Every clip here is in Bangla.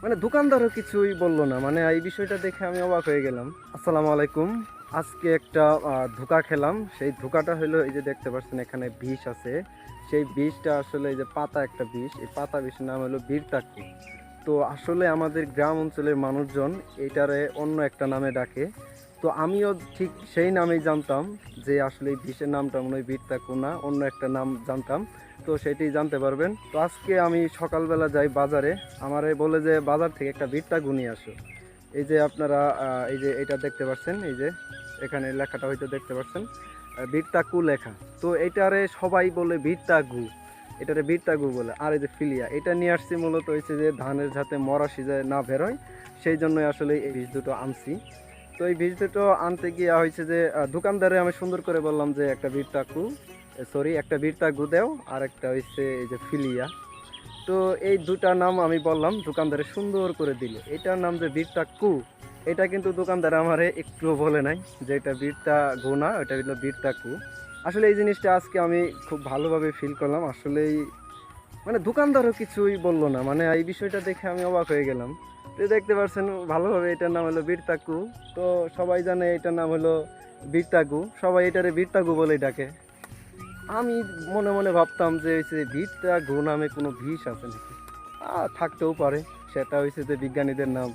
মানে দোকানদারও কিছুই বললো না, মানে এই বিষয়টা দেখে আমি অবাক হয়ে গেলাম। আসসালামু আলাইকুম। আজকে একটা ধোঁকা খেলাম। সেই ধোঁকাটা হলো এই যে দেখতে পাচ্ছেন এখানে বিষ আছে। সেই বিষটা আসলে এই যে পাতা একটা বিষ, এই পাতা বিষের নাম হলো বীরটাকু। তো আসলে আমাদের গ্রাম অঞ্চলের মানুষজন এটারে অন্য একটা নামে ডাকে। তো আমিও ঠিক সেই নামেই জানতাম যে আসলে এই বিষের নামটা মনে হয় বীরটাকু না, অন্য একটা নাম জানতাম। তো সেটাই জানতে পারবেন। তো আজকে আমি সকালবেলা যাই বাজারে, আমারে বলে যে বাজার থেকে একটা বীরটাকু নিয়ে আসো। এই যে আপনারা এই যে এটা দেখতে পাচ্ছেন, এই যে এখানে লেখাটা হয়তো দেখতে পাচ্ছেন, বীরটাকু লেখা। তো এটারে সবাই বলে বীরটাকু, এটারে বীরটাকু বলে। আর এই যে ফিলিয়া, এটা নিয়ে আসছি মূলত হয়েছে যে ধানের যাতে মরা সিজায় না বেরোয়, সেই জন্যই আসলে এই বীজ দুটো আনছি। তো এই বীজ দুটো আনতে গিয়ে হয়েছে যে দোকানদারে আমি সুন্দর করে বললাম যে একটা বীরটাকু, সরি একটা বীরটাকু দেও, আর একটা হচ্ছে এই যে ফিলিয়া। তো এই দুটা নাম আমি বললাম, দোকানদারে সুন্দর করে দিল। এটার নাম যে বীরটাকু, এটা কিন্তু দোকানদার আমারে একটুও বলে নাই যে এটা বীরটাকু না, এটা হলো বীরটাকু। আসলে এই জিনিসটা আজকে আমি খুব ভালোভাবে ফিল করলাম। আসলেই মানে দোকানদারও কিছুই বললো না, মানে এই বিষয়টা দেখে আমি অবাক হয়ে গেলাম। তো দেখতে পাচ্ছেন ভালোভাবে এটার নাম হলো বীরটাকু। তো সবাই জানে এটার নাম হলো বীরটাকু, সবাই এটারে বীরটাকু বলে ডাকে। আমি মনে মনে ভাবতাম যে হচ্ছে বীরটাকু নামে কোনো বিষ আছে নাকি, থাকতেও পারে, সেটা হয়েছে যে বিজ্ঞানীদের নাম।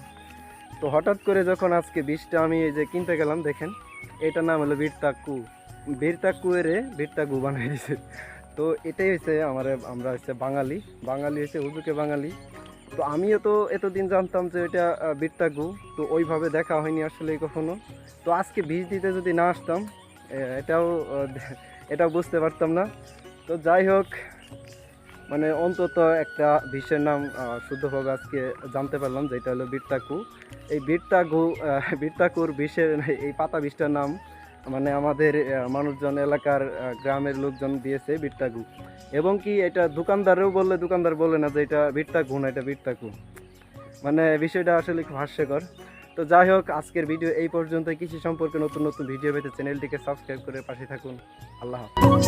তো হঠাৎ করে যখন আজকে বিষটা আমি এই যে কিনতে গেলাম, দেখেন এটার নাম হলো বীরটাকু। বীরটাকু এরে বীরটাকু বানাই দিয়েছে। তো এটাই হচ্ছে আমরা হচ্ছে বাঙালি, বাঙালি হচ্ছে হুজুকে বাঙালি। তো আমিও তো এতদিন জানতাম যে এটা বীরটাকু, তো ওইভাবে দেখা হয়নি আসলে কখনো। তো আজকে বীজ দিতে যদি না আসতাম, এটাও এটাও বুঝতে পারতাম না। তো যাই হোক, মানে অন্তত একটা বিষের নাম শুদ্ধভাবে আজকে জানতে পারলাম, যেটা হলো বীরটাকু। এই বীরটাকুর বিষের এই পাতা বিষটার নাম মানে আমাদের মানুষজন এলাকার গ্রামের লোকজন দিয়েছে বীরটাকু। এবং কি এটা দোকানদারেও বললে দোকানদার বলে না যে এটা বীরটাকু না, এটা বীরটাকু। মানে বিষয়টা আসলে খুব হাস্যকর। তো যাই হোক, আজকের ভিডিও এই পর্যন্ত। কৃষি সম্পর্কে নতুন নতুন ভিডিও পেতে চ্যানেলটিকে সাবস্ক্রাইব করে পাশে থাকুন। আল্লাহ হাফেজ।